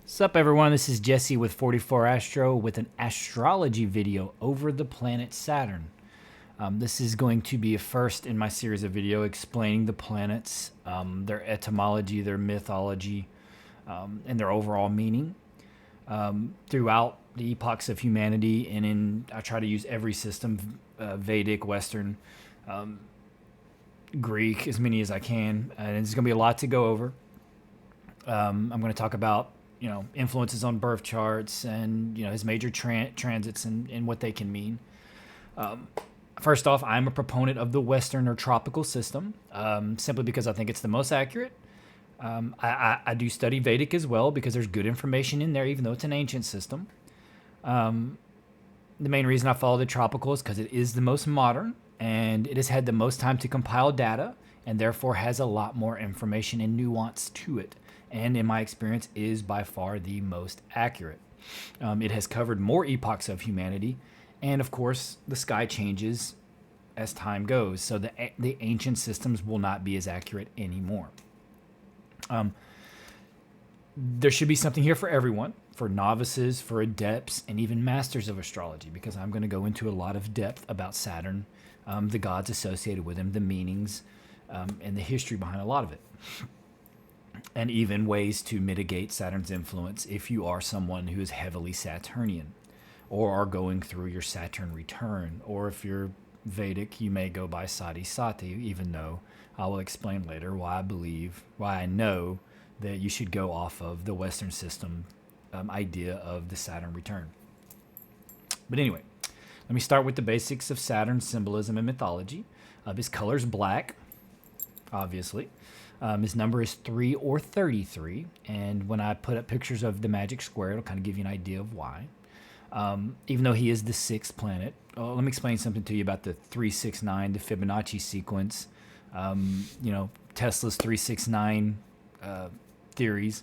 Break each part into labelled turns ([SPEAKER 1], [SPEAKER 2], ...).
[SPEAKER 1] Sup everyone, this is Jesse with 44 Astro with an astrology video over the planet Saturn. This is going to be a first in my series of video explaining the planets, their etymology, their mythology, and their overall meaning throughout the epochs of humanity. I try to use every system, Vedic, Western, Greek, as many as I can. And there's going to be a lot to go over. I'm going to talk about influences on birth charts and his major transits and what they can mean. First off, I'm a proponent of the Western or tropical system, simply because I think it's the most accurate. I do study Vedic as well because there's good information in there, even though it's an ancient system. The main reason I follow the tropical is because it is the most modern and it has had the most time to compile data and therefore has a lot more information and nuance to it. And in my experience is by far the most accurate. It has covered more epochs of humanity, and of course the sky changes as time goes, so the ancient systems will not be as accurate anymore. There should be something here for everyone, for novices, for adepts, and even masters of astrology, because I'm going to go into a lot of depth about Saturn, the gods associated with him, the meanings, and the history behind a lot of it. And even ways to mitigate Saturn's influence if you are someone who is heavily Saturnian or are going through your Saturn return. Or if you're Vedic, you may go by Sati Sati, even though I will explain later why I know that you should go off of the Western system idea of the Saturn return. But anyway, let me start with the basics of Saturn symbolism and mythology. His color's black, obviously. His number is 3 or 33, and when I put up pictures of the magic square, it'll kind of give you an idea of why. Even though he is the sixth planet, let me explain something to you about the 369, the Fibonacci sequence. Tesla's 369 theories,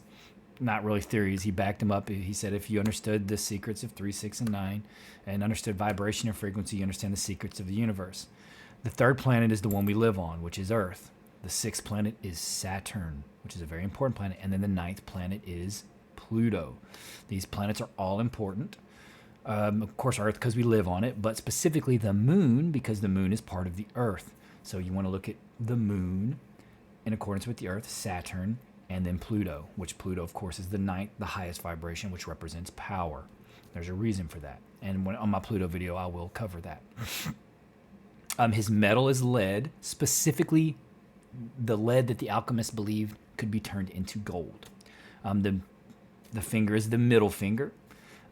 [SPEAKER 1] not really theories. He backed them up. He said if you understood the secrets of 3, 6, and 9, and understood vibration and frequency, you understand the secrets of the universe. The third planet is the one we live on, which is Earth. The sixth planet is Saturn, which is a very important planet. And then the ninth planet is Pluto. These planets are all important. Of course, Earth, because we live on it, but specifically the moon, because the moon is part of the Earth. So you want to look at the moon in accordance with the Earth, Saturn, and then Pluto, which Pluto, of course, is the ninth, the highest vibration, which represents power. There's a reason for that. And on my Pluto video, I will cover that. His metal is lead, specifically the lead that the alchemists believed could be turned into gold. The finger is the middle finger.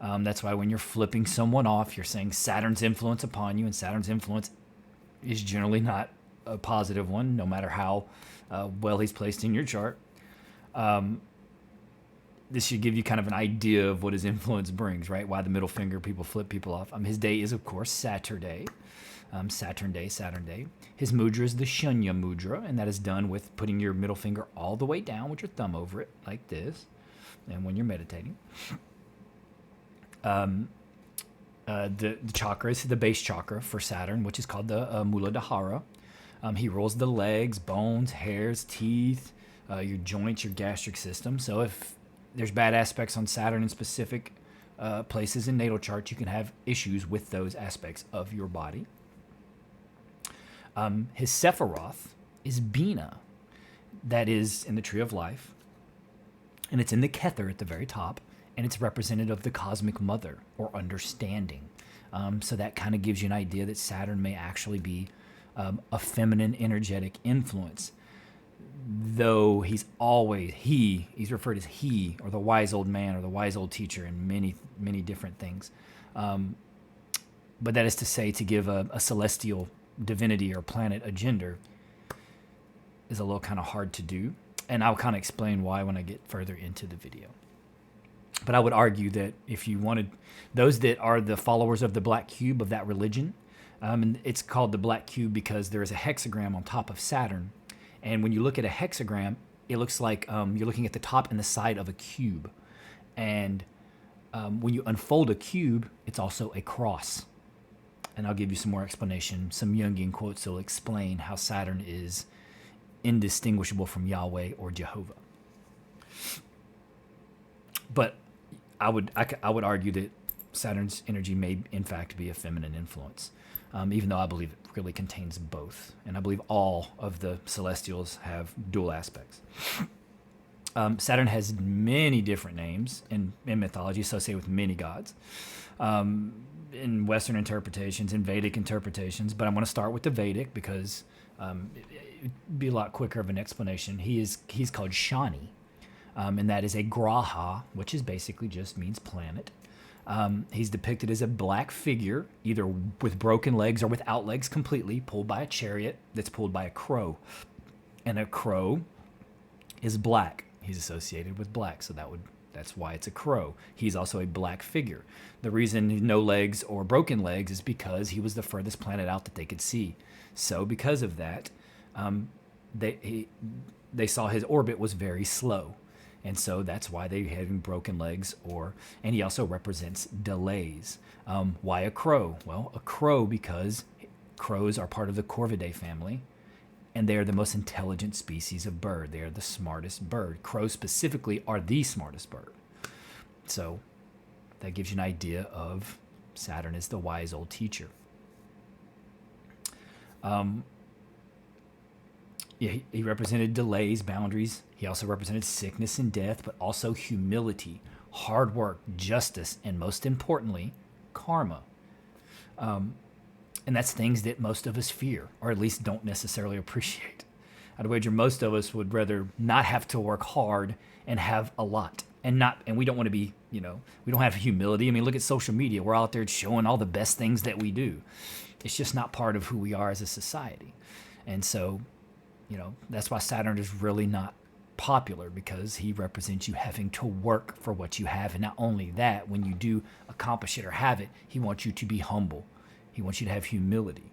[SPEAKER 1] That's why when you're flipping someone off, you're saying Saturn's influence upon you, and Saturn's influence is generally not a positive one, no matter how well he's placed in your chart. This should give you kind of an idea of what his influence brings, right? Why the middle finger, people flip people off. His day is, of course, Saturday. Saturn Day. His mudra is the Shunya mudra, and that is done with putting your middle finger all the way down with your thumb over it, like this, and when you're meditating. The chakra is the base chakra for Saturn, which is called the Muladhara. He rules the legs, bones, hairs, teeth, your joints, your gastric system. So if there's bad aspects on Saturn in specific places in natal charts, you can have issues with those aspects of your body. His Sephiroth is Bina. That is in the Tree of Life. And it's in the Kether at the very top. And it's representative of the cosmic mother, or understanding. So that kind of gives you an idea that Saturn may actually be a feminine energetic influence. Though he's referred as he, or the wise old man, or the wise old teacher, in many, many different things. But that is to say, to give a celestial divinity or planet a gender is a little kind of hard to do, and I'll kind of explain why when I get further into the video. But I would argue that if you wanted those that are the followers of the black cube of that religion, and it's called the black cube because there is a hexagram on top of Saturn, and when you look at a hexagram, it looks like you're looking at the top and the side of a cube, and when you unfold a cube, it's also a cross. And I'll give you some more explanation, some Jungian quotes that will explain how Saturn is indistinguishable from Yahweh or Jehovah. But I would argue that Saturn's energy may in fact be a feminine influence, even though I believe it really contains both, and I believe all of the celestials have dual aspects. Saturn has many different names in mythology associated with many gods. In Western interpretations, in Vedic interpretations, but I'm going to start with the Vedic because it'd be a lot quicker of an explanation. He's called Shani, and that is a graha, which is basically just means planet. He's depicted as a black figure, either with broken legs or without legs completely, pulled by a chariot that's pulled by a crow. And a crow is black. He's associated with black, so that's why it's a crow. He's also a black figure. The reason no legs or broken legs is because he was the furthest planet out that they could see. So because of that, they saw his orbit was very slow. And so that's why they had him broken legs, and he also represents delays. Why a crow? Well, a crow because crows are part of the Corvidae family, and they are the most intelligent species of bird. They are the smartest bird. Crows specifically are the smartest bird. So that gives you an idea of Saturn as the wise old teacher. He represented delays, boundaries. He also represented sickness and death, but also humility, hard work, justice, and most importantly, karma. And that's things that most of us fear, or at least don't necessarily appreciate. I'd wager most of us would rather not have to work hard and have a lot. And we don't want to be, we don't have humility. I mean, look at social media. We're out there showing all the best things that we do. It's just not part of who we are as a society. And so, that's why Saturn is really not popular, because he represents you having to work for what you have. And not only that, when you do accomplish it or have it, he wants you to be humble. He wants you to have humility.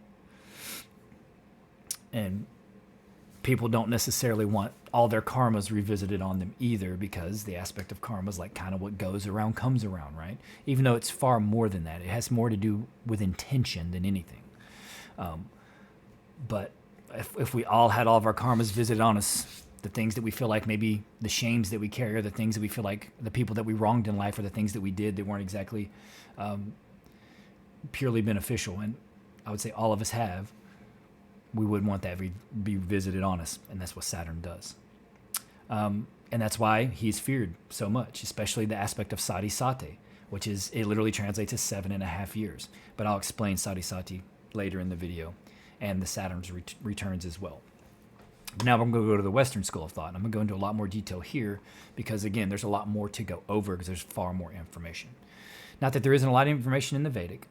[SPEAKER 1] And people don't necessarily want all their karmas revisited on them either, because the aspect of karma is like kind of what goes around comes around, right? Even though it's far more than that. It has more to do with intention than anything. But if we all had all of our karmas visited on us, the things that we feel like maybe the shames that we carry, or the things that we feel like the people that we wronged in life, or the things that we did that weren't exactly purely beneficial, and I would say all of us have, we wouldn't want that to be visited on us, and that's what Saturn does. And that's why he's feared so much, especially the aspect of Sati Sati, which is, it literally translates as 7.5 years. But I'll explain Sati Sati later in the video, and the Saturn's returns as well. Now I'm going to go to the Western school of thought, and I'm going to go into a lot more detail here because, again, there's a lot more to go over because there's far more information. Not that there isn't a lot of information in the Vedic.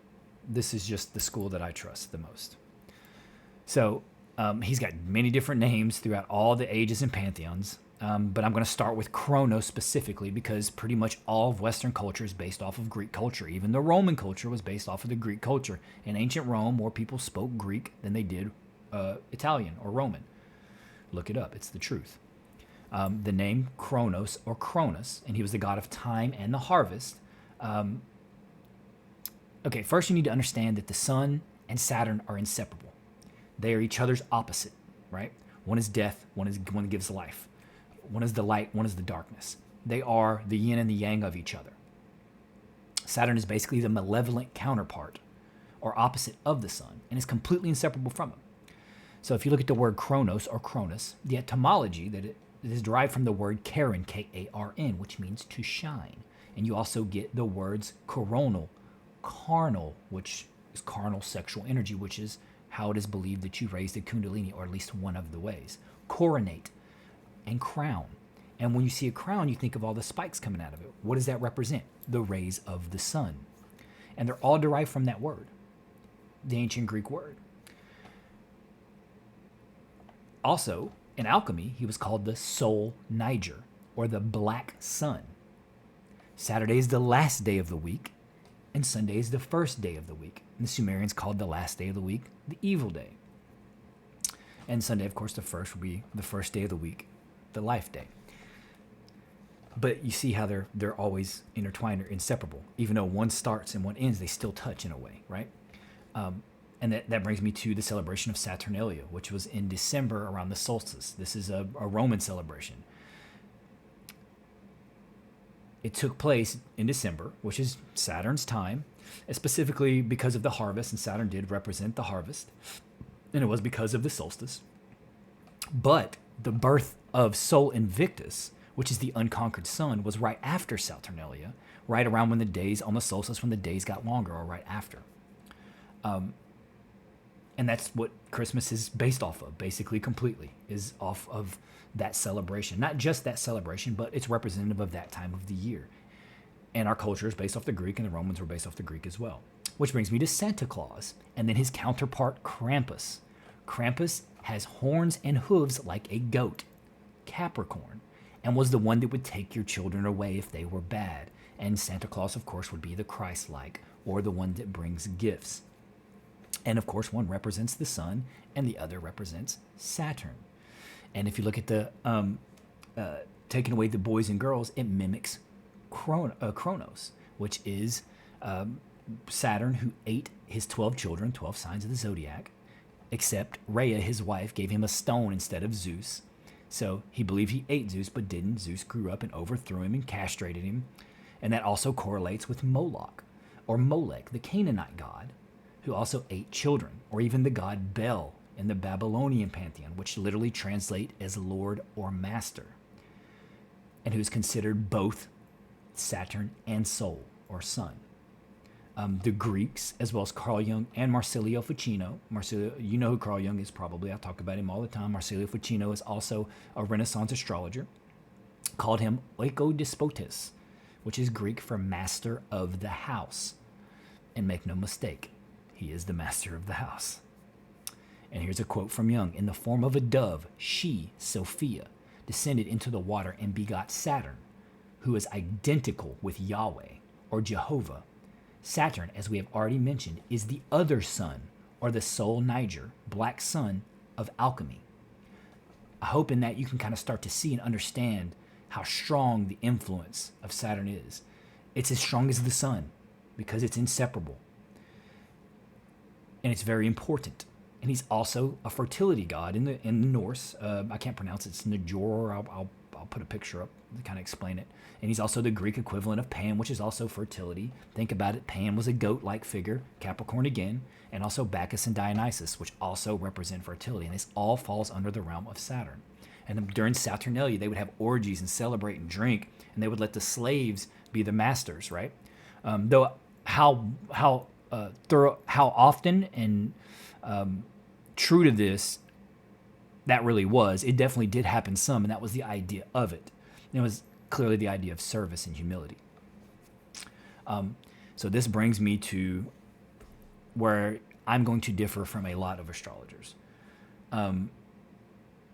[SPEAKER 1] This is just the school that I trust the most. So he's got many different names throughout all the ages and pantheons, but I'm going to start with Kronos specifically because pretty much all of Western culture is based off of Greek culture. Even the Roman culture was based off of the Greek culture. In ancient Rome, more people spoke Greek than they did Italian or Roman. Look it up. It's the truth. The name Kronos or Cronus, and he was the god of time and the harvest. Okay, first you need to understand that the sun and Saturn are inseparable. They are each other's opposite, right? One is death, one gives life. One is the light, one is the darkness. They are the yin and the yang of each other. Saturn is basically the malevolent counterpart or opposite of the sun and is completely inseparable from him. So if you look at the word Kronos or Cronus, the etymology that it is derived from the word Karen, K-A-R-N, which means to shine. And you also get the words coronal, carnal, which is carnal sexual energy, which is how it is believed that you raise the Kundalini, or at least one of the ways. Coronate and crown. And when you see a crown, you think of all the spikes coming out of it. What does that represent? The rays of the sun. And they're all derived from that word, the ancient Greek word. Also, in alchemy, he was called the Sol Niger, or the Black Sun. Saturday is the last day of the week, and Sunday is the first day of the week. And the Sumerians called the last day of the week the evil day. And Sunday, of course, the first will be the first day of the week, the life day. But you see how they're always intertwined or inseparable. Even though one starts and one ends, they still touch in a way, right? And that brings me to the celebration of Saturnalia, which was in December around the solstice. This is a Roman celebration. It took place in December, which is Saturn's time, specifically because of the harvest, and Saturn did represent the harvest, and it was because of the solstice. But the birth of Sol Invictus, which is the unconquered sun, was right after Saturnalia, right around when the days on the solstice, when the days got longer, or right after. And that's what Christmas is based off of, basically completely, is off of that celebration. Not just that celebration, but it's representative of that time of the year. And our culture is based off the Greek, and the Romans were based off the Greek as well. Which brings me to Santa Claus, and then his counterpart, Krampus. Krampus has horns and hooves like a goat, Capricorn, and was the one that would take your children away if they were bad. And Santa Claus, of course, would be the Christ-like, or the one that brings gifts. And of course, one represents the sun, and the other represents Saturn. And if you look at the taking away the boys and girls, it mimics Kronos, which is Saturn, who ate his 12 children, 12 signs of the zodiac, except Rhea, his wife, gave him a stone instead of Zeus. So he believed he ate Zeus, but didn't. Zeus grew up and overthrew him and castrated him. And that also correlates with Moloch, or Molech, the Canaanite god, who also ate children, or even the god Bel in the Babylonian pantheon, which literally translate as Lord or Master, and who's considered both Saturn and Sol, or Sun. The Greeks, as well as Carl Jung and Marsilio Ficino. Marsilio, you know who Carl Jung is probably. I talk about him all the time. Marsilio Ficino is also a Renaissance astrologer. Called him Oikodespotes, which is Greek for master of the house. And make no mistake, he is the master of the house. And here's a quote from Jung. In the form of a dove, she, Sophia, descended into the water and begot Saturn, who is identical with Yahweh, or Jehovah. Saturn, as we have already mentioned, is the other sun, or the Sol Niger, black sun of alchemy. I hope in that you can kind of start to see and understand how strong the influence of Saturn is. It's as strong as the sun because it's inseparable. And it's very important. And he's also a fertility god in the Norse. I can't pronounce it. It's Najor. I'll put a picture up to kind of explain it. And he's also the Greek equivalent of Pan, which is also fertility. Think about it. Pan was a goat-like figure, Capricorn again, and also Bacchus and Dionysus, which also represent fertility. And this all falls under the realm of Saturn. And during Saturnalia, they would have orgies and celebrate and drink, and they would let the slaves be the masters, right? Though how often and true to this that really was, it definitely did happen some, and that was the idea of it. And it was clearly the idea of service and humility. So this brings me to where I'm going to differ from a lot of astrologers.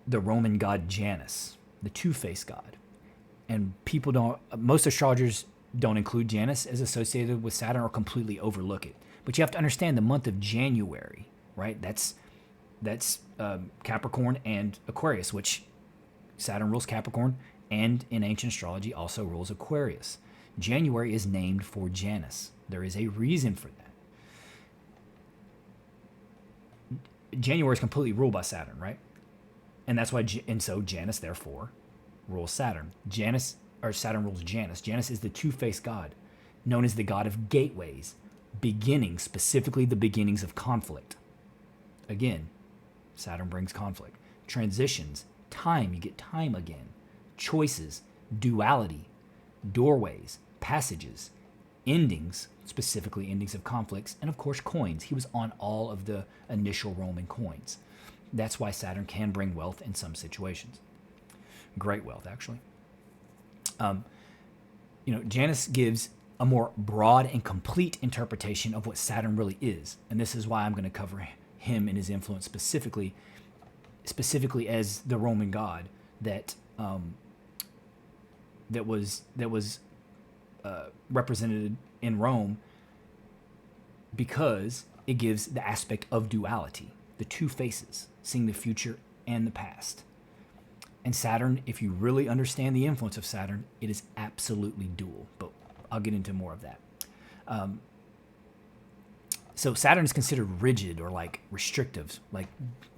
[SPEAKER 1] The Roman god Janus, the two-faced god. And most astrologers don't include Janus as associated with Saturn or completely overlook it. But you have to understand the month of January, right? That's Capricorn and Aquarius, which Saturn rules Capricorn, and in ancient astrology also rules Aquarius. January is named for Janus. There is a reason for that. January is completely ruled by Saturn, right? And that's why, and so Janus therefore rules Saturn. Saturn rules Janus. Janus is the two-faced god, known as the god of gateways, beginnings, specifically the beginnings of conflict. Again, Saturn brings conflict. Transitions, time, you get time again. Choices, duality, doorways, passages, endings, specifically endings of conflicts, and of course coins. He was on all of the initial Roman coins. That's why Saturn can bring wealth in some situations. Great wealth, actually. Janus gives a more broad and complete interpretation of what Saturn really is. And this is why I'm going to cover him and his influence specifically as the Roman god that was represented in Rome, because it gives the aspect of duality, the two faces, seeing the future and the past. And Saturn, if you really understand the influence of Saturn, it is absolutely dual, but I'll get into more of that. So Saturn is considered rigid or like restrictive, like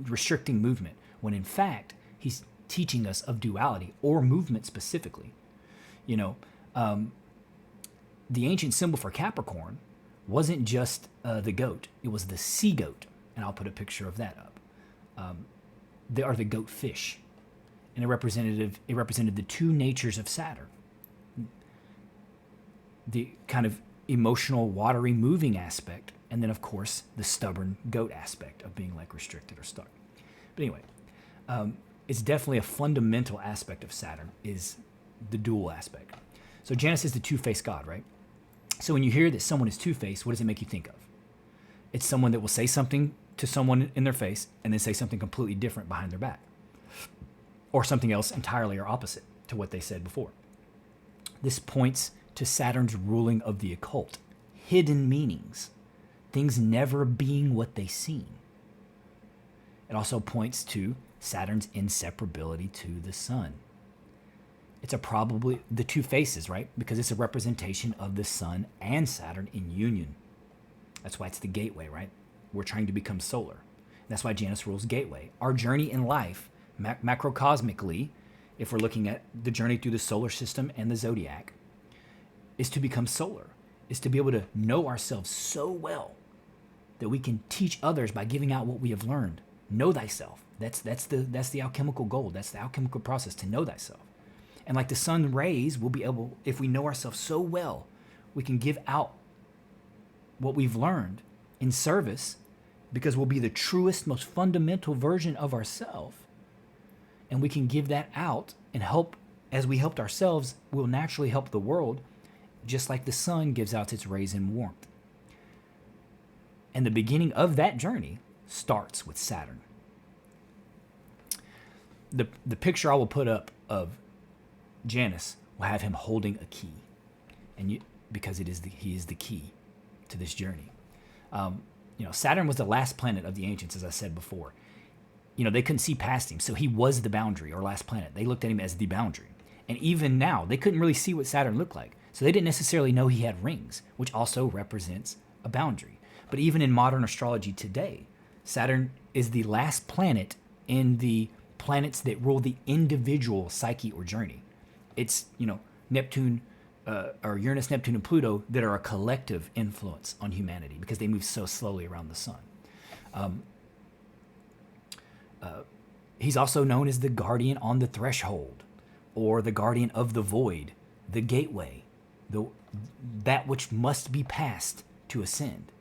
[SPEAKER 1] restricting movement, when in fact, he's teaching us of duality or movement specifically. The ancient symbol for Capricorn wasn't just the goat; it was the sea goat, and I'll put a picture of that up. They are the goat fish, and it represented the two natures of Saturn: the kind of emotional, watery, moving aspect, and then of course the stubborn goat aspect of being like restricted or stuck. But anyway, it's definitely a fundamental aspect of Saturn is the dual aspect. So Janus is the two-faced god, right? So when you hear that someone is two-faced, what does it make you think of? It's someone that will say something to someone in their face and then say something completely different behind their back, or something else entirely or opposite to what they said before. This points to Saturn's ruling of the occult, hidden meanings, things never being what they seem. It also points to Saturn's inseparability to the sun. It's probably the two faces, right? Because it's a representation of the sun and Saturn in union. That's why it's the gateway, right? We're trying to become solar. That's why Janus rules gateway. Our journey in life, macrocosmically, if we're looking at the journey through the solar system and the zodiac, is to become solar, is to be able to know ourselves so well that we can teach others by giving out what we have learned. Know thyself. That's the alchemical goal. That's the alchemical process, to know thyself. And like the sun rays, we'll be able, if we know ourselves so well, we can give out what we've learned in service, because we'll be the truest, most fundamental version of ourselves. And we can give that out and help. As we helped ourselves, we'll naturally help the world, just like the sun gives out its rays and warmth. And the beginning of that journey starts with Saturn. The picture I will put up of Janus will have him holding a key, and because he is the key to this journey. Saturn was the last planet of the ancients, as I said before. They couldn't see past him, so he was the boundary or last planet. They looked at him as the boundary. And even now, they couldn't really see what Saturn looked like, so they didn't necessarily know he had rings, which also represents a boundary. But even in modern astrology today, Saturn is the last planet in the planets that rule the individual psyche or journey. It's, Neptune, or Uranus, Neptune, and Pluto that are a collective influence on humanity because they move so slowly around the sun. He's also known as the guardian on the threshold, or the guardian of the void, the gateway, that which must be passed to ascend.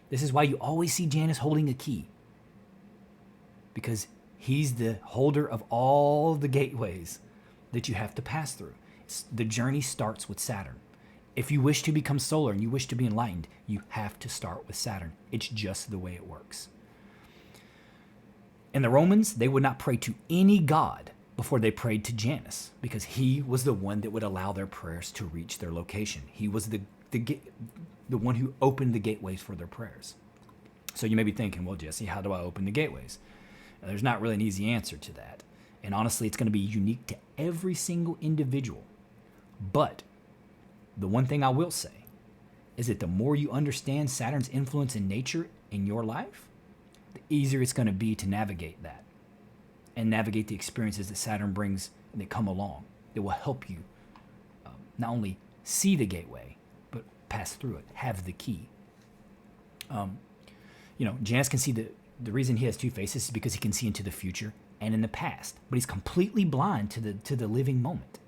[SPEAKER 1] This is why you always see Janus holding a key, because he's the holder of all the gateways that you have to pass through. The journey starts with Saturn. If you wish to become solar and you wish to be enlightened, you have to start with Saturn. It's just the way it works. And the Romans, they would not pray to any god before they prayed to Janus, because he was the one that would allow their prayers to reach their location. He was the one who opened the gateways for their prayers. So you may be thinking, well, Jesse, how do I open the gateways? There's not really an easy answer to that. And honestly, it's going to be unique to every single individual. But the one thing I will say is that the more you understand Saturn's influence in nature in your life, the easier it's going to be to navigate that and navigate the experiences that Saturn brings and that come along that will help you not only see the gateway, but pass through it, have the key. Janus can see the reason he has two faces is because he can see into the future and in the past, but he's completely blind to the living moment.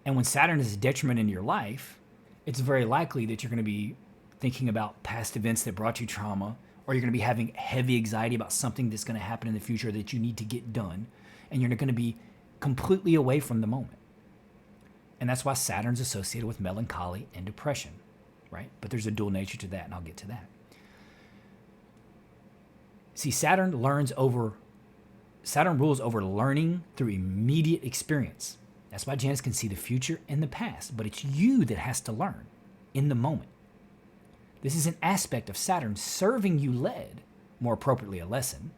[SPEAKER 1] And when Saturn is a detriment in your life, it's very likely that you're going to be thinking about past events that brought you trauma, or you're going to be having heavy anxiety about something that's going to happen in the future that you need to get done, and you're going to be completely away from the moment. And that's why Saturn's associated with melancholy and depression, right? But there's a dual nature to that, and I'll get to that. See, Saturn rules over learning through immediate experience. That's why Janus can see the future and the past, but it's you that has to learn in the moment. This is an aspect of Saturn serving you lead, more appropriately a lesson,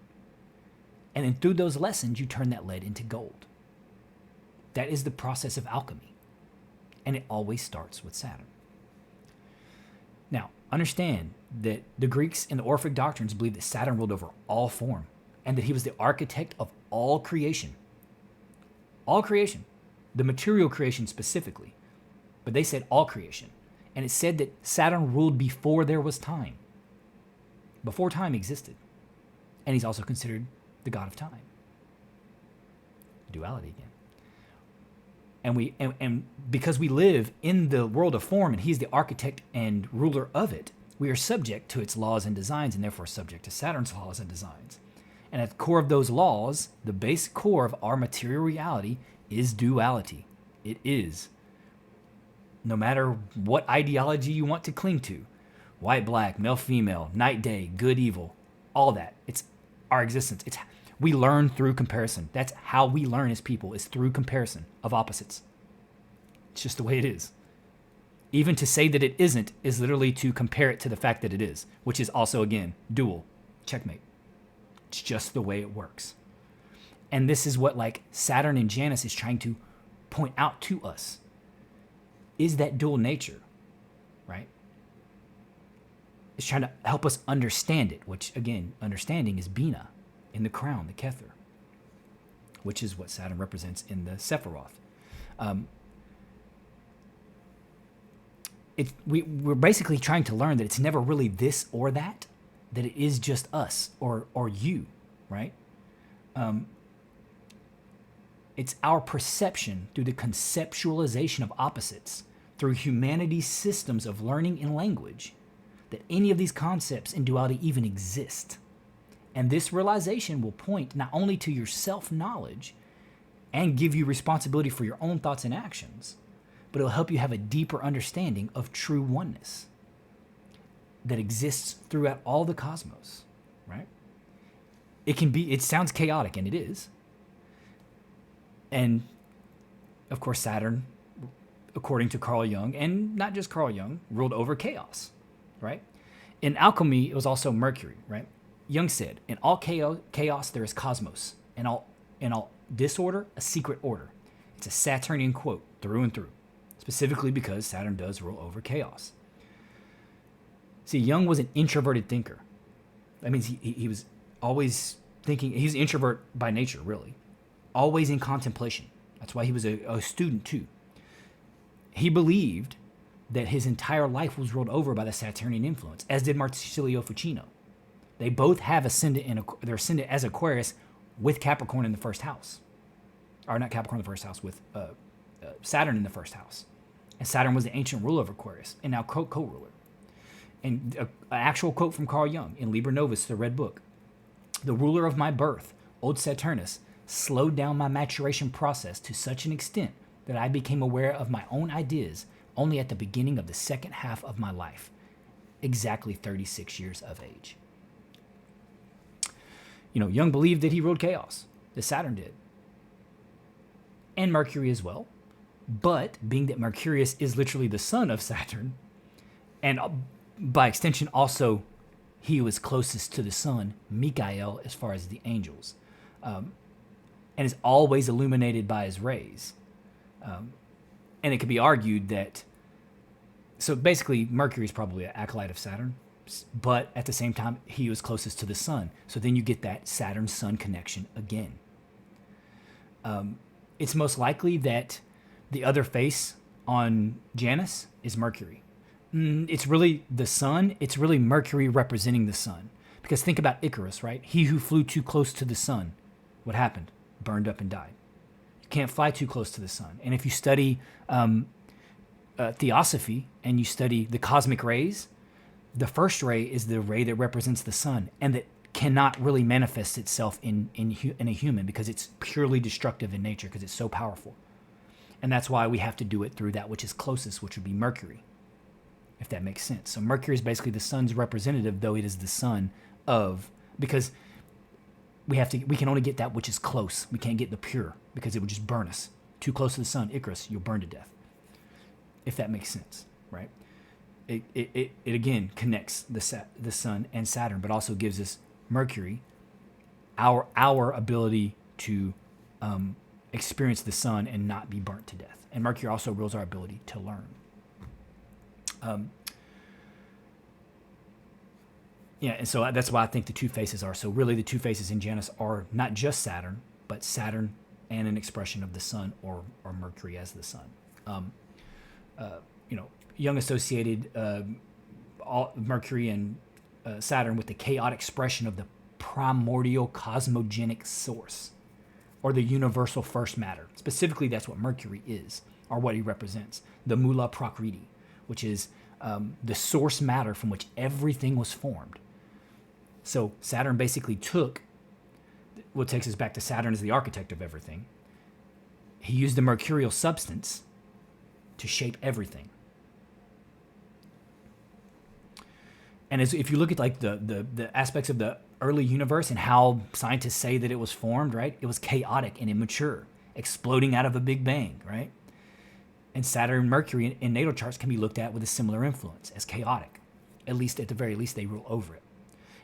[SPEAKER 1] and then through those lessons you turn that lead into gold. That is the process of alchemy, and it always starts with Saturn. Now, understand that the Greeks and the Orphic doctrines believed that Saturn ruled over all form, and that he was the architect of all creation. All creation. the material creation specifically, but they said all creation. And it said that Saturn ruled before there was time, before time existed. And he's also considered the god of time. Duality again. And because we live in the world of form and he's the architect and ruler of it, we are subject to its laws and designs and therefore subject to Saturn's laws and designs. And at the core of those laws, the base core of our material reality is duality. It is. No matter what ideology you want to cling to, white, black, male, female, night, day, good, evil, all that. It's our existence. We learn through comparison. That's how we learn as people, is through comparison of opposites. It's just the way it is. Even to say that it isn't is literally to compare it to the fact that it is, which is also, again, dual. Checkmate. It's just the way it works. And this is what like Saturn and Janus is trying to point out to us, is that dual nature, right? It's trying to help us understand it, which again, understanding is Bina in the crown, the Kether, which is what Saturn represents in the Sephiroth. We're basically trying to learn that it's never really this or that it is just us or you, right? It's our perception through the conceptualization of opposites, through humanity's systems of learning and language, that any of these concepts in duality even exist. And this realization will point not only to your self-knowledge and give you responsibility for your own thoughts and actions, but it'll help you have a deeper understanding of true oneness that exists throughout all the cosmos, right? It sounds chaotic, and it is. And of course, Saturn, according to Carl Jung, and not just Carl Jung, ruled over chaos, right? In alchemy, it was also Mercury, right? Jung said, in all chaos there is cosmos. In all disorder, a secret order. It's a Saturnian quote through and through, specifically because Saturn does rule over chaos. See, Jung was an introverted thinker. That means he was always thinking. He's an introvert by nature, really. Always in contemplation. That's why he was a student, too. He believed that his entire life was ruled over by the Saturnian influence, as did Marsilio Ficino. They both have they're ascendant as Aquarius with Capricorn in the first house. Or not Capricorn in the first house, with Saturn in the first house. And Saturn was the ancient ruler of Aquarius, and now co-ruler. And an actual quote from Carl Jung in Liber Novus, the Red Book. The ruler of my birth, old Saturnus, slowed down my maturation process to such an extent that I became aware of my own ideas only at the beginning of the second half of my life, exactly 36 years of age. Jung believed that he ruled chaos, that Saturn did, and Mercury as well. But being that Mercurius is literally the son of Saturn, and by extension also he was closest to the sun, Michael, as far as the angels, and is always illuminated by his rays. And it could be argued that, so basically Mercury is probably an acolyte of Saturn, but at the same time he was closest to the sun. So then you get that Saturn-Sun connection again. It's most likely that the other face on Janus is Mercury. It's really the sun. It's really Mercury representing the sun. Because think about Icarus, right? He who flew too close to the sun, what happened? Burned up and died. You can't fly too close to the sun. And if you study theosophy and you study the cosmic rays, the first ray is the ray that represents the sun and that cannot really manifest itself in a human because it's purely destructive in nature because it's so powerful. And that's why we have to do it through that which is closest, which would be Mercury, if that makes sense. So Mercury is basically the sun's representative, though it is the sun of, because we can only get that which is close. We can't get the pure because it would just burn us. Too close to the sun, Icarus, you'll burn to death. If that makes sense, right? It again connects the sun and Saturn, but also gives us Mercury, our ability to experience the sun and not be burnt to death. And Mercury also rules our ability to learn. And so that's why I think the two faces are. So really the two faces in Janus are not just Saturn, but Saturn and an expression of the sun or Mercury as the sun. Jung associated all Mercury and Saturn with the chaotic expression of the primordial cosmogenic source, or the universal first matter. Specifically, that's what Mercury is, or what he represents. The Mula Prakriti, which is the source matter from which everything was formed. So Saturn basically took what takes us back to Saturn as the architect of everything. He used the mercurial substance to shape everything. And if you look at like the aspects of the early universe and how scientists say that it was formed, right? It was chaotic and immature, exploding out of a big bang, right? And Saturn and Mercury in natal charts can be looked at with a similar influence as chaotic. At the very least, they rule over it.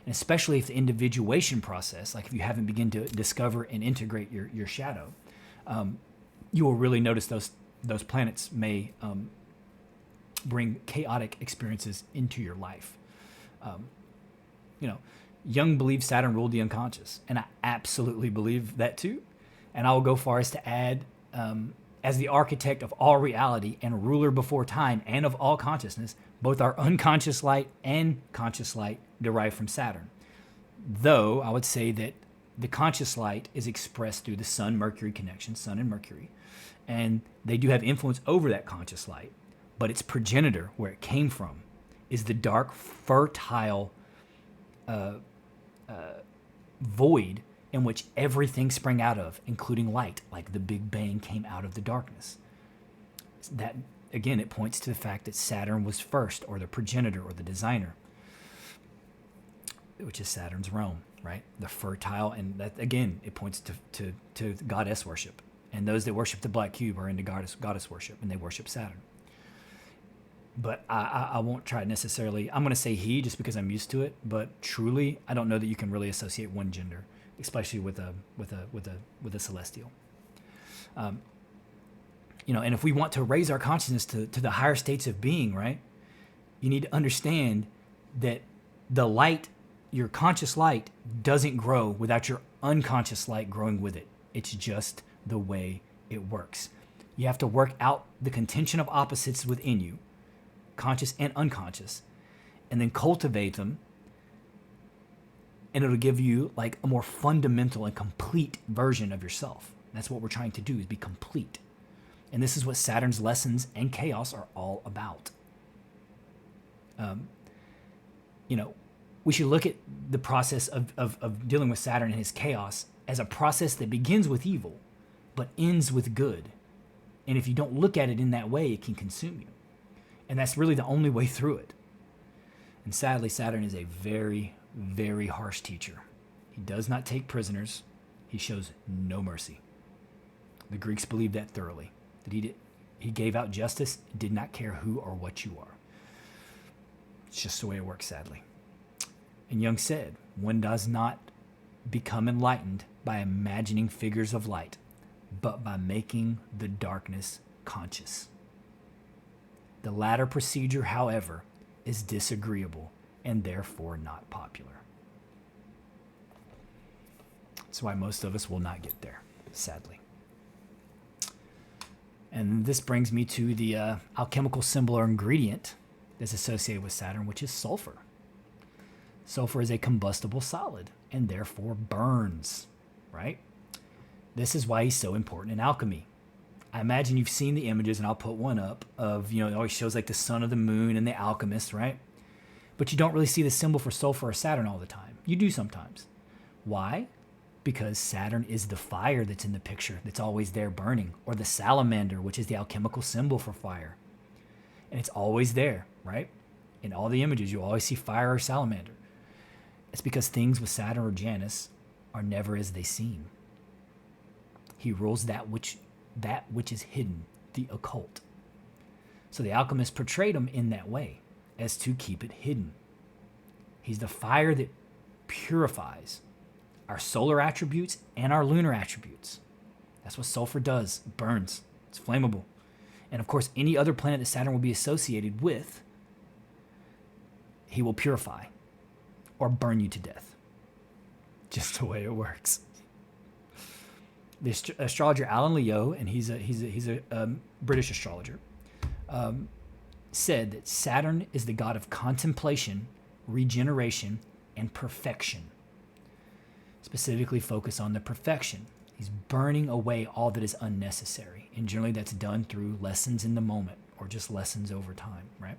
[SPEAKER 1] And especially if the individuation process, like if you haven't begun to discover and integrate your shadow, you will really notice those planets may bring chaotic experiences into your life. Jung believed Saturn ruled the unconscious, and I absolutely believe that too. And I will go far as to add, as the architect of all reality and ruler before time and of all consciousness, both our unconscious light and conscious light derive from Saturn. Though I would say that the conscious light is expressed through the Sun-Mercury connection, Sun and Mercury, and they do have influence over that conscious light, but its progenitor, where it came from, is the dark, fertile void in which everything sprang out of, including light, like the Big Bang came out of the darkness. That, again, it points to the fact that Saturn was first, or the progenitor, or the designer, which is Saturn's realm, right? The fertile, and that, again, it points to goddess worship. And those that worship the black cube are into goddess worship, and they worship Saturn. But I won't try necessarily. I'm going to say he just because I'm used to it. But truly, I don't know that you can really associate one gender, especially with a celestial. And if we want to raise our consciousness to the higher states of being, right, you need to understand that the light, your conscious light, doesn't grow without your unconscious light growing with it. It's just the way it works. You have to work out the contention of opposites within you, conscious and unconscious, and then cultivate them, and it'll give you like a more fundamental and complete version of yourself. That's what we're trying to do, is be complete. And this is what Saturn's lessons and chaos are all about. We should look at the process of dealing with Saturn and his chaos as a process that begins with evil, but ends with good. And if you don't look at it in that way, it can consume you. And that's really the only way through it. And sadly, Saturn is a very, very harsh teacher. He does not take prisoners. He shows no mercy. The Greeks believed that thoroughly, that he gave out justice, did not care who or what you are. It's just the way it works, sadly. And Jung said, one does not become enlightened by imagining figures of light, but by making the darkness conscious. The latter procedure, however, is disagreeable and therefore not popular. That's why most of us will not get there, sadly. And this brings me to the alchemical symbol or ingredient that's associated with Saturn, which is sulfur. Sulfur is a combustible solid and therefore burns, right? This is why he's so important in alchemy. I imagine you've seen the images, and I'll put one up, of, it always shows like the sun or the moon and the alchemist, right? But you don't really see the symbol for sulfur or Saturn all the time. You do sometimes. Why? Because Saturn is the fire that's in the picture, that's always there burning, or the salamander, which is the alchemical symbol for fire. And it's always there, right? In all the images, you'll always see fire or salamander. It's because things with Saturn or Janus are never as they seem. He rules that which is hidden, the occult. So the alchemists portrayed him in that way, as to keep it hidden. He's the fire that purifies our solar attributes and our lunar attributes. That's what sulfur does. It burns. It's flammable. And of course, any other planet that Saturn will be associated with, he will purify or burn you to death. Just the way it works. The astrologer Alan Leo, and he's a British astrologer, said that Saturn is the god of contemplation, regeneration, and perfection. Specifically focus on the perfection. He's burning away all that is unnecessary. And generally that's done through lessons in the moment or just lessons over time, right?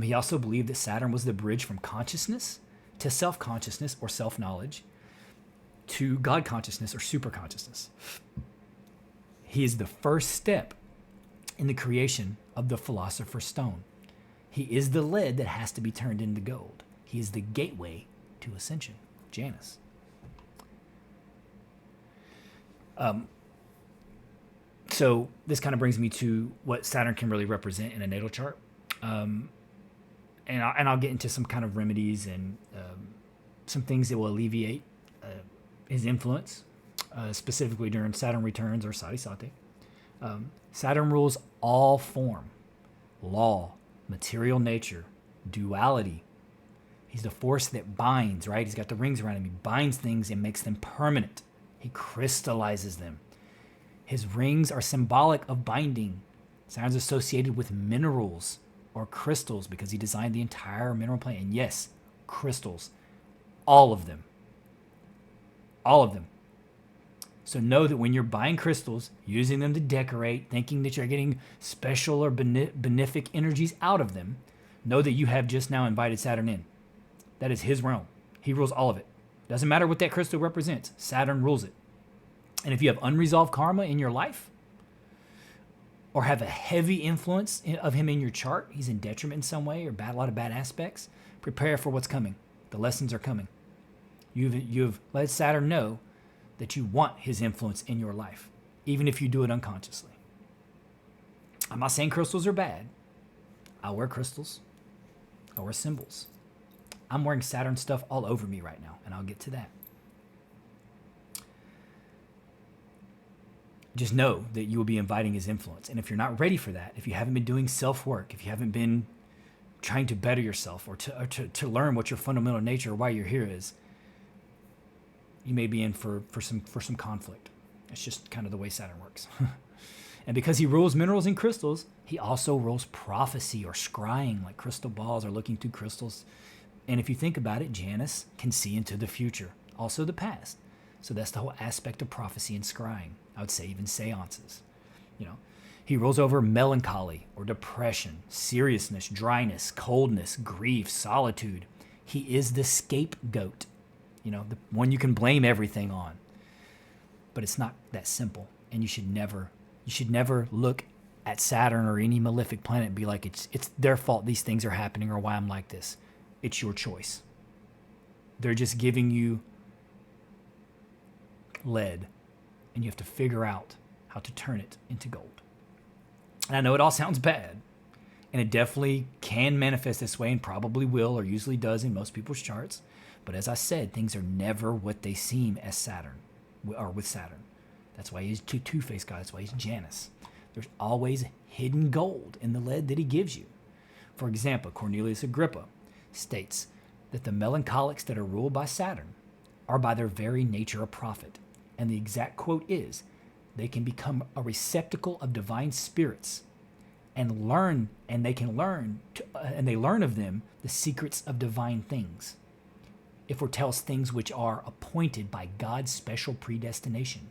[SPEAKER 1] He also believed that Saturn was the bridge from consciousness to self-consciousness or self-knowledge to God consciousness or super consciousness. He is the first step in the creation of the philosopher's stone. He is the lead that has to be turned into gold. He is the gateway to ascension. Janus. So this kind of brings me to what Saturn can really represent in a natal chart. And I'll get into some kind of remedies and some things that will alleviate his influence, specifically during Saturn returns or Sati Sati. Saturn rules all form, law, material nature, duality. He's the force that binds, right? He's got the rings around him. He binds things and makes them permanent. He crystallizes them. His rings are symbolic of binding. Saturn's associated with minerals or crystals because he designed the entire mineral plane. And yes, crystals. All of them. All of them. So know that when you're buying crystals, using them to decorate, thinking that you're getting special or benefic energies out of them, know that you have just now invited Saturn in. That is his realm. He rules all of it. Doesn't matter what that crystal represents. Saturn rules it. And if you have unresolved karma in your life or have a heavy influence of him in your chart, he's in detriment in some way or a lot of bad aspects, prepare for what's coming. The lessons are coming. You've let Saturn know that you want his influence in your life, even if you do it unconsciously. I'm not saying crystals are bad. I wear crystals. I wear symbols. I'm wearing Saturn stuff all over me right now, and I'll get to that. Just know that you will be inviting his influence. And if you're not ready for that, if you haven't been doing self-work, if you haven't been trying to better yourself or to learn what your fundamental nature or why you're here is, you may be in for some conflict. It's just kind of the way Saturn works. And because he rules minerals and crystals, he also rules prophecy or scrying, like crystal balls or looking through crystals. And if you think about it, Janus can see into the future, also the past. So that's the whole aspect of prophecy and scrying. I would say even seances. He rules over melancholy or depression, seriousness, dryness, coldness, grief, solitude. He is the scapegoat, the one you can blame everything on. But it's not that simple. And you should never look at Saturn or any malefic planet and be like, it's their fault these things are happening or why I'm like this. It's your choice. They're just giving you lead, and you have to figure out how to turn it into gold. And I know it all sounds bad, and it definitely can manifest this way and probably will or usually does in most people's charts. But as I said, things are never what they seem as Saturn, or with Saturn. That's why he's two-faced God. That's why he's Janus. There's always hidden gold in the lead that he gives you. For example, Cornelius Agrippa states that the melancholics that are ruled by Saturn are by their very nature a prophet. And the exact quote is, they can become a receptacle of divine spirits and they learn of them the secrets of divine things. It foretells things which are appointed by God's special predestination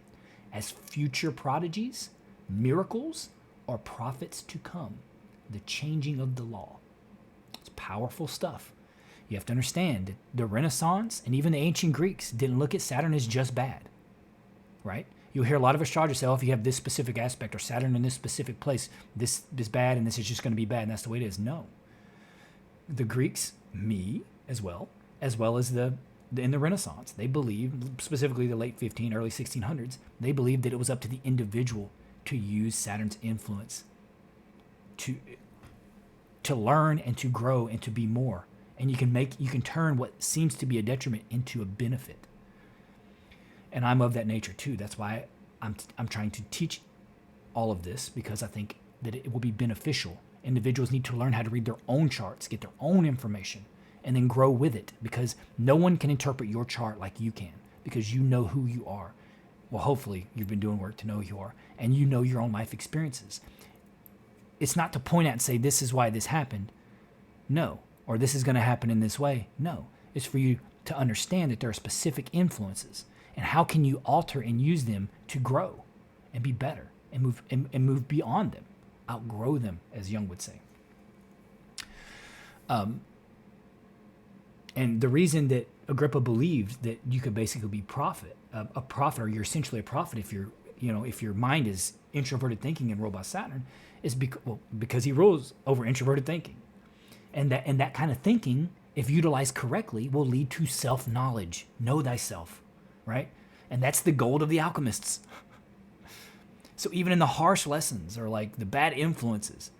[SPEAKER 1] as future prodigies, miracles, or prophets to come, the changing of the law. It's powerful stuff. You have to understand that the Renaissance and even the ancient Greeks didn't look at Saturn as just bad, right? You'll hear a lot of astrologers say, if you have this specific aspect or Saturn in this specific place, this is bad and this is just going to be bad and that's the way it is. No. The Greeks, as well as in the Renaissance, they believed, specifically the late 1500s, early 1600s, they believed that it was up to the individual to use Saturn's influence to learn and to grow and to be more. And you can turn what seems to be a detriment into a benefit. And I'm of that nature too. That's why I'm trying to teach all of this, because I think that it will be beneficial. Individuals need to learn how to read their own charts, get their own information, and then grow with it, because no one can interpret your chart like you can, because you know who you are. Well, hopefully you've been doing work to know who you are and you know your own life experiences. It's not to point out and say, this is why this happened. No. Or this is going to happen in this way. No. It's for you to understand that there are specific influences and how can you alter and use them to grow and be better and move beyond them, outgrow them, as Jung would say. And the reason that Agrippa believed that you could basically be a prophet, or you're essentially a prophet if your mind is introverted thinking and ruled by Saturn, is because he rules over introverted thinking. And that kind of thinking, if utilized correctly, will lead to self-knowledge. Know thyself, right? And that's the goal of the alchemists. So even in the harsh lessons or like the bad influences,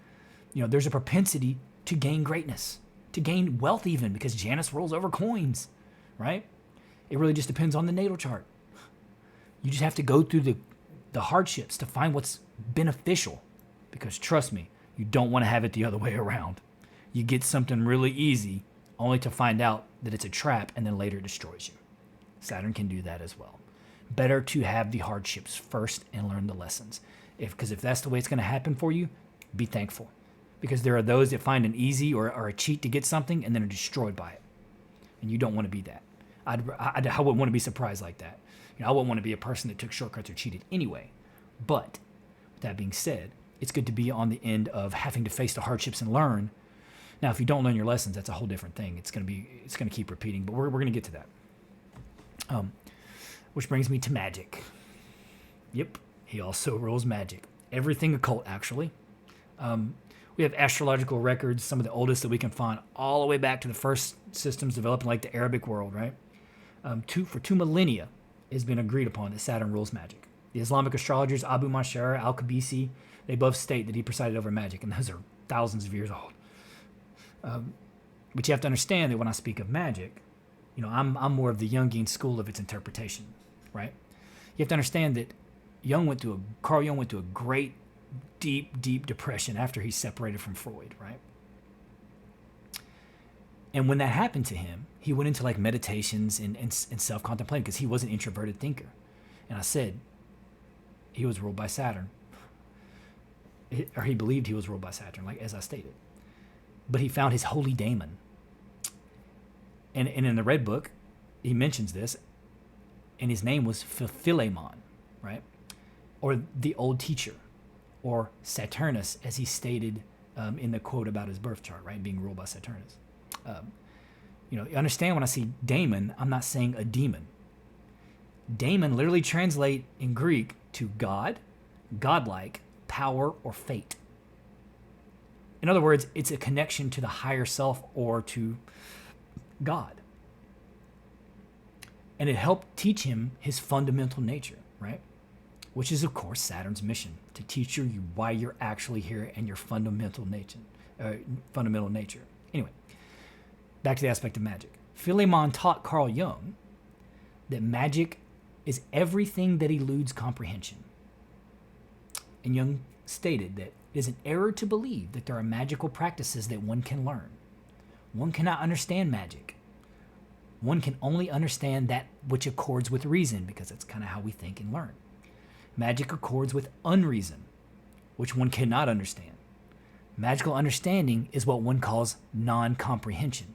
[SPEAKER 1] there's a propensity to gain greatness, to gain wealth even, because Janus rolls over coins, right? It really just depends on the natal chart. You just have to go through the hardships to find what's beneficial, because trust me, you don't want to have it the other way around. You get something really easy only to find out that it's a trap and then later it destroys you. Saturn can do that as well. Better to have the hardships first and learn the lessons. Because if that's the way it's going to happen for you, be thankful. Because there are those that find an easy or a cheat to get something and then are destroyed by it. And you don't want to be that. I wouldn't want to be surprised like that. I wouldn't want to be a person that took shortcuts or cheated anyway. But with that being said, it's good to be on the end of having to face the hardships and learn. Now, if you don't learn your lessons, that's a whole different thing. It's going to keep repeating, but we're going to get to that. Which brings me to magic. Yep, he also rules magic. Everything occult, actually. We have astrological records, some of the oldest that we can find, all the way back to the first systems developed in like the Arabic world, right? For 2 millennia, it's been agreed upon that Saturn rules magic. The Islamic astrologers Abu Mashar al-Qabisi, they both state that he presided over magic, and those are thousands of years old. But you have to understand that when I speak of magic, I'm more of the Jungian school of its interpretation, right? You have to understand that Carl Jung went through a great, deep depression after he separated from Freud, right? And when that happened to him, he went into like meditations and self-contemplating because he was an introverted thinker. And I said he was ruled by Saturn. Or he believed he was ruled by Saturn, like as I stated. But he found his holy daemon. And in the Red Book, he mentions this, and his name was Philemon, right? Or the old teacher, or Saturnus, as he stated in the quote about his birth chart, right? Being ruled by Saturnus. You understand when I see daemon, I'm not saying a demon. Daemon literally translate in Greek to God, godlike, power, or fate. In other words, it's a connection to the higher self or to God. And it helped teach him his fundamental nature, right? Which is, of course, Saturn's mission, to teach you why you're actually here and your fundamental nature. Anyway, back to the aspect of magic. Philemon taught Carl Jung that magic is everything that eludes comprehension. And Jung stated that it is an error to believe that there are magical practices that one can learn. One cannot understand magic. One can only understand that which accords with reason, because that's kind of how we think and learn. Magic accords with unreason, which one cannot understand. Magical understanding is what one calls non-comprehension.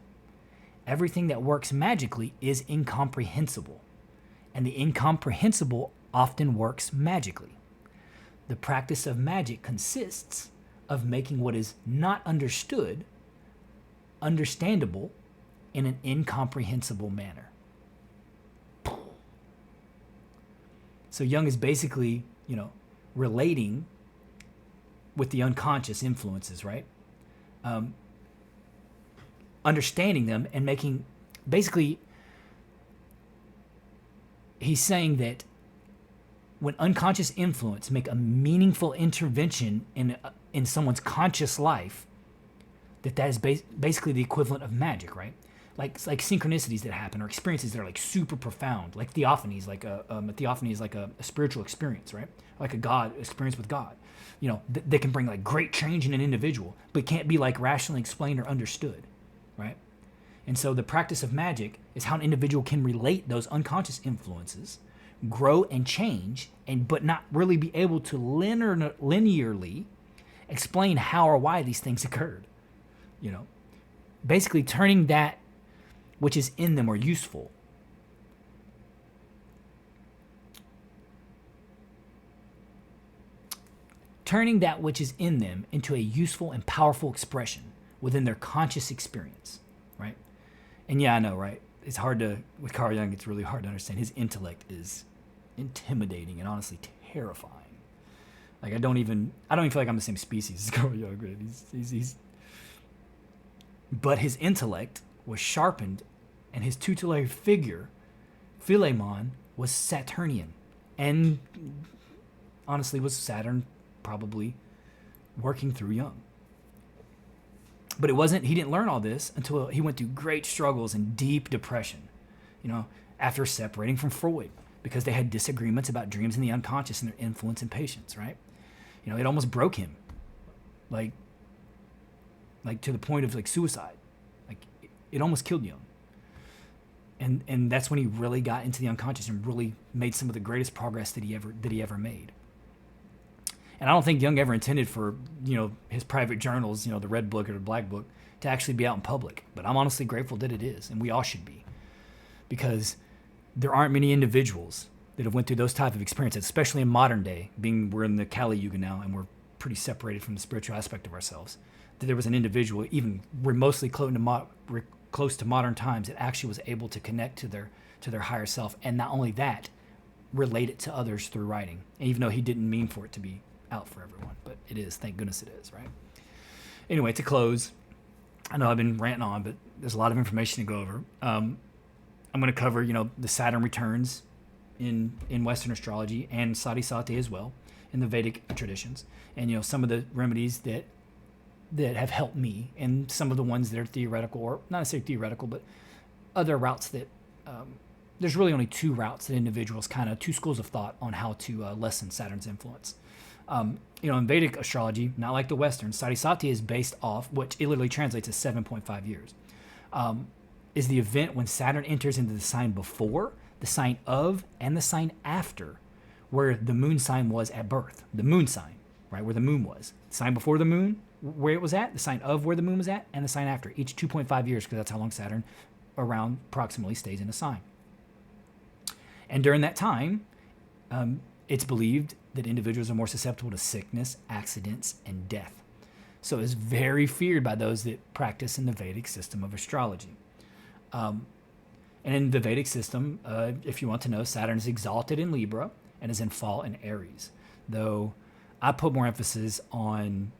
[SPEAKER 1] Everything that works magically is incomprehensible, and the incomprehensible often works magically. The practice of magic consists of making what is not understood understandable in an incomprehensible manner. So Jung is basically, relating with the unconscious influences, right? Understanding them and making, basically, he's saying that when unconscious influence make a meaningful intervention in someone's conscious life, that is basically the equivalent of magic, right? Like synchronicities that happen, or experiences that are like super profound, like theophanies. Like a theophany is like a spiritual experience, right? Like a God experience with God. They can bring like great change in an individual, but can't be like rationally explained or understood, right? And so the practice of magic is how an individual can relate those unconscious influences, grow and change, but not really be able to linearly explain how or why these things occurred. You know, basically turning that which is in them or useful turning that which is in them into a useful and powerful expression within their conscious experience, right? And yeah, I know, right? It's hard to, with Carl Jung, it's really hard to understand. His intellect is intimidating and honestly terrifying. Like I don't even feel like I'm the same species as Carl Jung. Right? But his intellect was sharpened, and his tutelary figure, Philemon, was Saturnian, and honestly was Saturn probably working through Jung. But he didn't learn all this until he went through great struggles and deep depression, after separating from Freud, because they had disagreements about dreams and the unconscious and their influence in patients, right? It almost broke him, like to the point of like suicide. Like it almost killed Jung. And that's when he really got into the unconscious and really made some of the greatest progress that he ever made. And I don't think Jung ever intended for, his private journals, the red book or the black book, to actually be out in public. But I'm honestly grateful that it is, and we all should be. Because there aren't many individuals that have went through those type of experiences, especially in modern day, being we're in the Kali Yuga now, and we're pretty separated from the spiritual aspect of ourselves. That there was an individual, even we're mostly close to modern times, that actually was able to connect to their higher self. And not only that, relate it to others through writing. And even though he didn't mean for it to be out for everyone, but it is. Thank goodness it is, right? Anyway, to close, I know I've been ranting on, but there's a lot of information to go over. I'm going to cover, the Saturn returns in Western astrology and Sati Sati as well in the Vedic traditions, and some of the remedies that have helped me, and some of the ones that are theoretical, or not necessarily theoretical, but other routes that there's really only two routes that individuals two schools of thought on how to lessen Saturn's influence. In Vedic astrology, not like the Western, Sati Sati is based off, which it literally translates as 7.5 years, is the event when Saturn enters into the sign before, the sign of, and the sign after, where the moon sign was at birth. The moon sign, right, where the moon was. The sign before the moon, where it was at, the sign of where the moon was at, and the sign after, each 2.5 years, because that's how long Saturn around approximately stays in a sign. And during that time, it's believed that individuals are more susceptible to sickness, accidents, and death. So it's very feared by those that practice in the Vedic system of astrology. And in the Vedic system, if you want to know, Saturn is exalted in Libra and is in fall in Aries. Though I put more emphasis on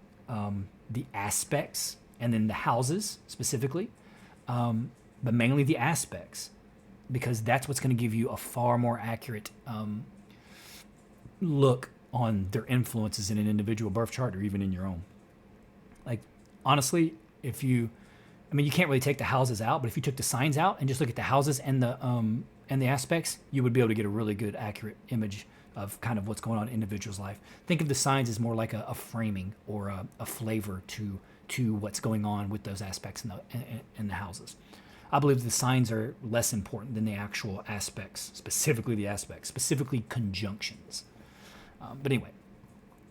[SPEAKER 1] the aspects and then the houses specifically, but mainly the aspects, because that's what's going to give you a far more accurate look on their influences in an individual birth chart or even in your own. Like, honestly, you can't really take the houses out, but if you took the signs out and just look at the houses and the aspects, you would be able to get a really good, accurate image of kind of what's going on in an individual's life. Think of the signs as more like a framing or a flavor to what's going on with those aspects in the houses. I believe the signs are less important than the actual aspects, specifically conjunctions. But anyway,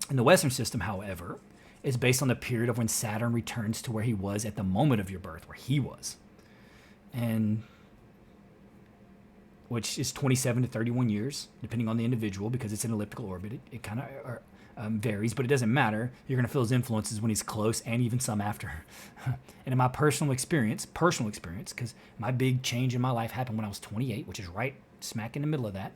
[SPEAKER 1] in the Western system, however, is based on the period of when Saturn returns to where he was at the moment of your birth, where he was. And which is 27 to 31 years, depending on the individual, because it's an elliptical orbit. It kind of varies, but it doesn't matter. You're going to feel his influences when he's close and even some after. And in my personal experience, because my big change in my life happened when I was 28, which is right smack in the middle of that,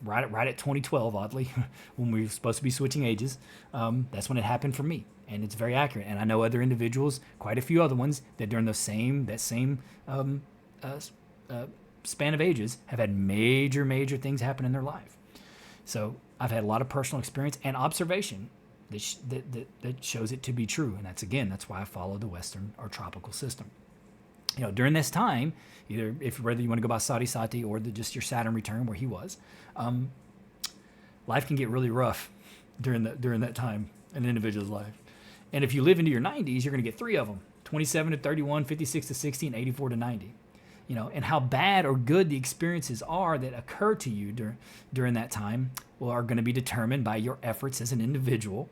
[SPEAKER 1] right at 2012, oddly, when we were supposed to be switching ages. That's when it happened for me, and it's very accurate. And I know other individuals, quite a few other ones, that during that same span of ages have had major things happen in their life. So I've had a lot of personal experience and observation that shows it to be true, and that's why I follow the Western or tropical system. During this time, whether you want to go by Sati Sati or just your Saturn return where he was, life can get really rough during that time in an individual's life. And if you live into your 90s, you're going to get three of them: 27 to 31, 56 to 60, and 84 to 90. and how bad or good the experiences are that occur to you during that time are going to be determined by your efforts as an individual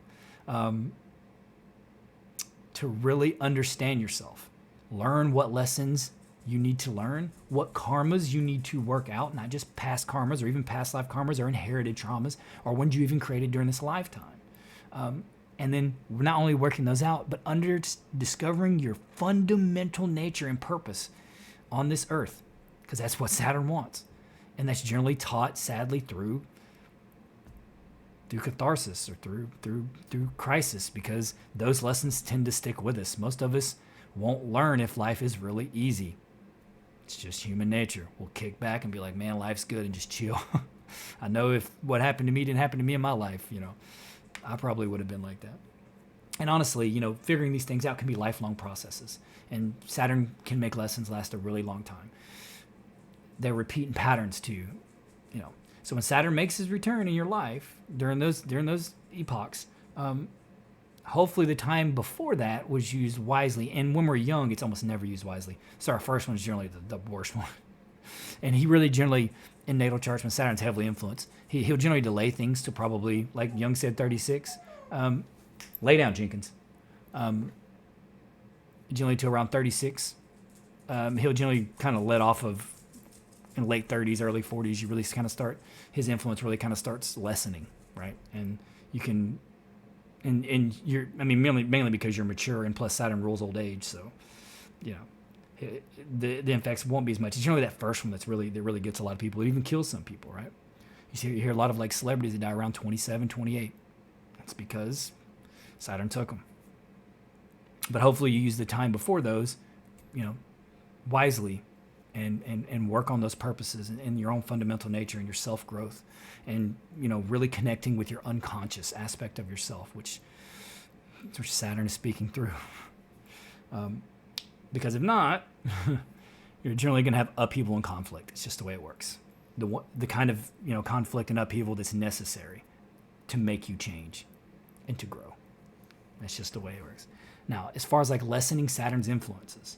[SPEAKER 1] to really understand yourself. Learn what lessons you need to learn, what karmas you need to work out, not just past karmas or even past life karmas or inherited traumas or ones you even created during this lifetime. And then not only working those out, but discovering your fundamental nature and purpose on this earth, because that's what Saturn wants. And that's generally taught, sadly, through catharsis or through crisis, because those lessons tend to stick with us. Most of us won't learn if life is really easy. It's just human nature. We'll kick back and be like, man, life's good, and just chill. I know if what happened to me didn't happen to me in my life, I probably would have been like that. And honestly, figuring these things out can be lifelong processes. And Saturn can make lessons last a really long time. They're repeating patterns too, So when Saturn makes his return in your life during those epochs, hopefully the time before that was used wisely. And when we're young, it's almost never used wisely. So our first one is generally the worst one. And he really generally, in natal charts, when Saturn's heavily influenced, he'll generally delay things to probably, like Jung said, 36. Lay down, Jenkins. Generally to around 36. He'll generally kind of let off of in late 30s, early 40s. You really kind of his influence really kind of starts lessening, right? And you can, and you're, mainly because you're mature, and plus Saturn rules old age, so, the effects won't be as much. It's generally that first one that really gets a lot of people. It even kills some people, right? You hear a lot of like celebrities that die around 27, 28. That's because Saturn took them. But hopefully you use the time before those, wisely, and work on those purposes and your own fundamental nature and your self-growth, and really connecting with your unconscious aspect of yourself, which Saturn is speaking through. Because if not, you're generally going to have upheaval and conflict. It's just the way it works. The kind of conflict and upheaval that's necessary to make you change and to grow. That's just the way it works. Now, as far as like lessening Saturn's influences,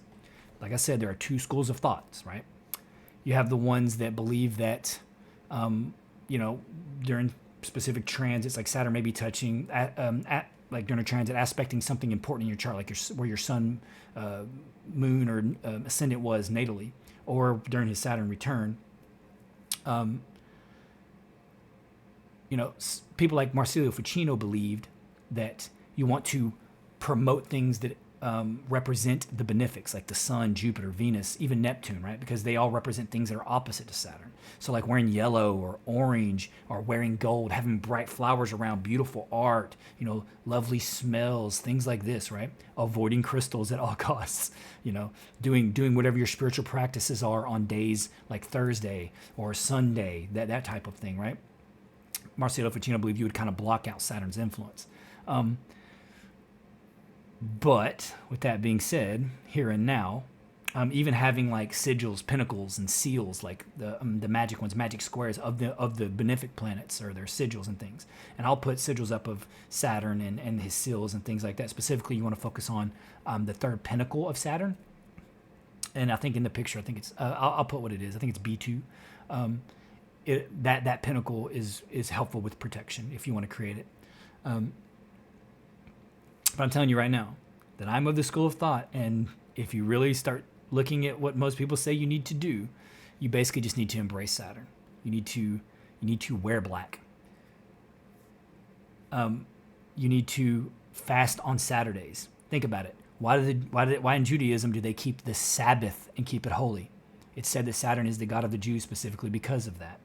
[SPEAKER 1] like I said, there are two schools of thoughts, right? You have the ones that believe that, during specific transits, like Saturn may be touching like during a transit, aspecting something important in your chart, like where your sun, moon, or ascendant was natally, or during his Saturn return. People like Marsilio Ficino believed that you want to promote things that represent the benefics, like the sun, Jupiter, Venus, even Neptune, right? Because they all represent things that are opposite to Saturn. So like wearing yellow or orange, or wearing gold, having bright flowers around, beautiful art, lovely smells, things like this, right? Avoiding crystals at all costs, doing whatever your spiritual practices are on days like Thursday or Sunday, that type of thing, right? Marcelo Ficino believed you would kind of block out Saturn's influence. But with that being said, here and now, even having like sigils, pinnacles, and seals, like the magic ones, magic squares of the benefic planets, or their sigils and things. And I'll put sigils up of Saturn and his seals and things like that. Specifically, you want to focus on the third pinnacle of Saturn. And I think in the picture, I think it's I'll put what it is. I think it's B2. That pinnacle is helpful with protection if you want to create it. But I'm telling you right now that I'm of the school of thought, and if you really start looking at what most people say you need to do, you basically just need to embrace Saturn. You need to wear black. You need to fast on Saturdays. Think about it. Why in Judaism do they keep the Sabbath and keep it holy? It's said that Saturn is the god of the Jews specifically because of that.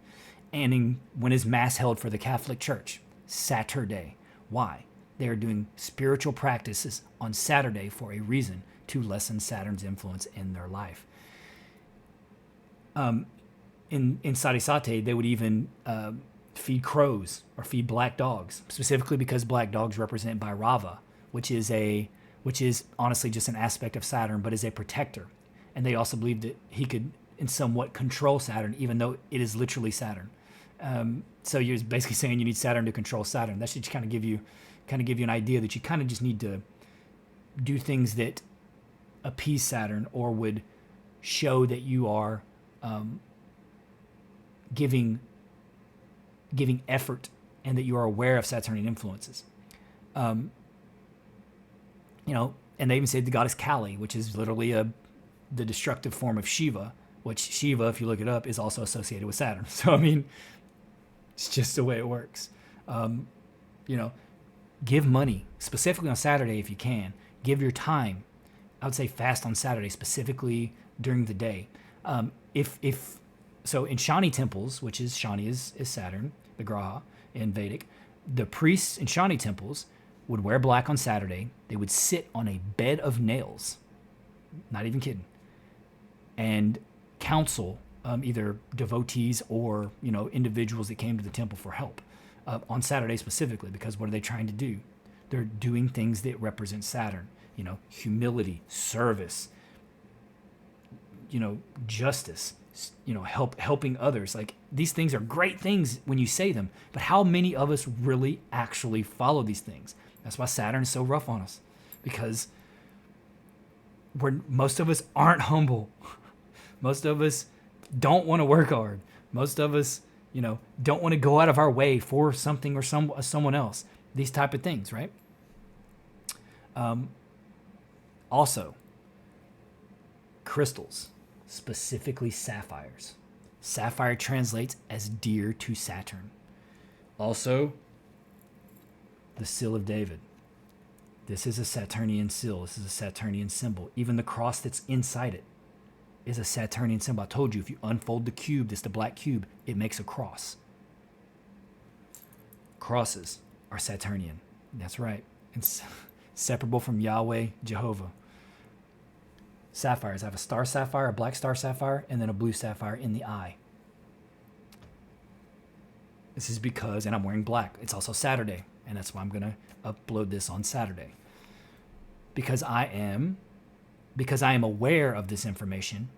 [SPEAKER 1] And when is Mass held for the Catholic Church? Saturday. Why? They are doing spiritual practices on Saturday for a reason, to lessen Saturn's influence in their life. In Sarisate, they would even feed crows or feed black dogs, specifically because black dogs represent Bhairava, which is honestly just an aspect of Saturn, but is a protector. And they also believed that he could, in somewhat, control Saturn, even though it is literally Saturn. So you're basically saying you need Saturn to control Saturn. That should kind of give you an idea that you kind of just need to do things that appease Saturn, or would show that you are giving effort and that you are aware of Saturnian influences. And they even say the goddess Kali, which is literally the destructive form of Shiva, which Shiva, if you look it up, is also associated with Saturn. So, I mean, it's just the way it works. Give money, specifically on Saturday if you can. Give your time. I would say fast on Saturday, specifically during the day. So in Shani temples, which is Shani is Saturn, the Graha in Vedic, the priests in Shani temples would wear black on Saturday. They would sit on a bed of nails, not even kidding, and counsel either devotees or individuals that came to the temple for help on Saturday specifically. Because what are they trying to do? They're doing things that represent Saturn. Humility, service, justice, helping others. Like, these things are great things when you say them, but how many of us really actually follow these things? That's why Saturn is so rough on us, because most of us aren't humble. Most of us don't want to work hard. Most of us, don't want to go out of our way for something or someone else. These type of things, right? Also, crystals, specifically sapphires. Sapphire translates as dear to Saturn. Also, the seal of David. This is a Saturnian seal. This is a Saturnian symbol. Even the cross that's inside it is a Saturnian symbol. I told you, if you unfold the cube, this the black cube, it makes a cross. Crosses are Saturnian. That's right. It's separable from Yahweh, Jehovah. Sapphires. I have a star sapphire, a black star sapphire, and then a blue sapphire in the eye. This is because, and I'm wearing black. It's also Saturday, and that's why I'm going to upload this on Saturday. Because I am aware of this information,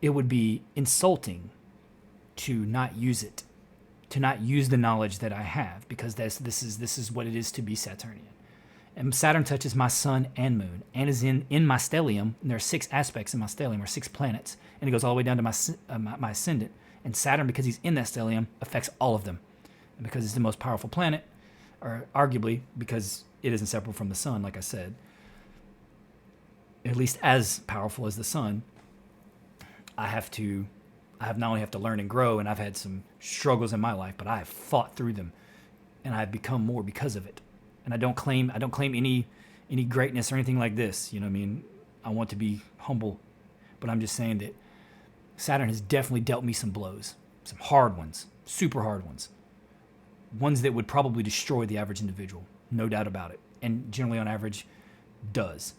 [SPEAKER 1] it would be insulting to not use it, to not use the knowledge that I have, because this is what it is to be Saturnian. And Saturn touches my sun and moon, and is in my stellium. And there are 6 aspects in my stellium, or 6 planets, and it goes all the way down to my ascendant. And Saturn, because he's in that stellium, affects all of them. And because it's the most powerful planet, or arguably because it is inseparable from the sun, like I said, at least as powerful as the sun, I not only have to learn and grow, and I've had some struggles in my life, but I have fought through them, and I've become more because of it. And I don't claim any greatness or anything like this. I mean, I want to be humble, but I'm just saying that Saturn has definitely dealt me some blows, some hard ones, super hard ones that would probably destroy the average individual, no doubt about it, and generally on average does.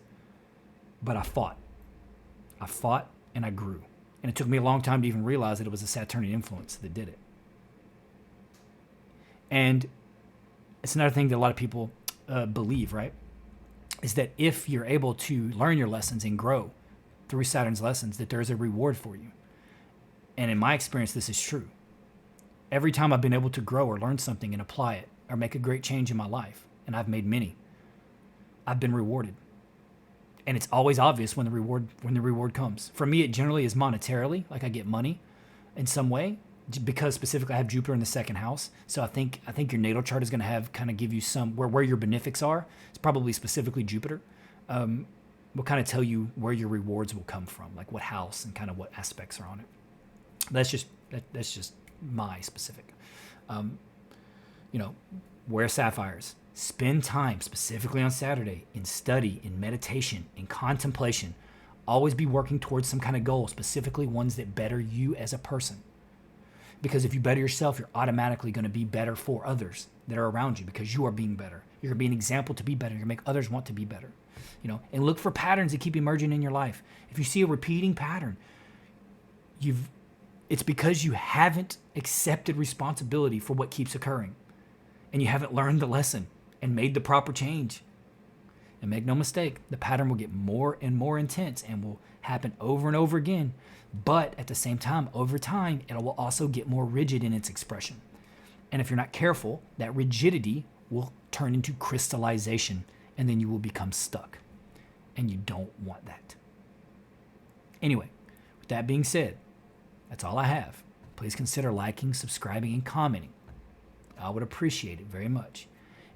[SPEAKER 1] But I fought, and I grew, and it took me a long time to even realize that it was a Saturnian influence that did it. And it's another thing that a lot of people believe, right? Is that if you're able to learn your lessons and grow through Saturn's lessons, that there is a reward for you. And in my experience, this is true. Every time I've been able to grow or learn something and apply it or make a great change in my life, and I've made many, I've been rewarded. And it's always obvious when the reward comes. For me, it generally is monetarily, like I get money in some way, because specifically I have Jupiter in the 2nd house. So I think your natal chart is going to kind of give you some where your benefics are. It's probably specifically Jupiter. Will kind of tell you where your rewards will come from, like what house and kind of what aspects are on it. That's just my specific. Wear sapphires. Spend time specifically on Saturday in study, in meditation, in contemplation. Always be working towards some kind of goal, specifically ones that better you as a person. Because if you better yourself, you're automatically going to be better for others that are around you, because you are being better. You're going to be an example to be better. You're going to make others want to be better. And look for patterns that keep emerging in your life. If you see a repeating pattern, it's because you haven't accepted responsibility for what keeps occurring, and you haven't learned the lesson and made the proper change. And make no mistake, the pattern will get more and more intense and will happen over and over again. But at the same time, over time, it will also get more rigid in its expression. And if you're not careful, that rigidity will turn into crystallization, and then you will become stuck. And you don't want that. Anyway, with that being said, that's all I have. Please consider liking, subscribing, and commenting. I would appreciate it very much.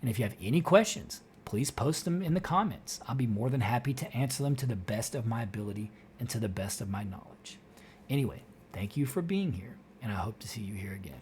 [SPEAKER 1] And if you have any questions, please post them in the comments. I'll be more than happy to answer them to the best of my ability and to the best of my knowledge. Anyway, thank you for being here, and I hope to see you here again.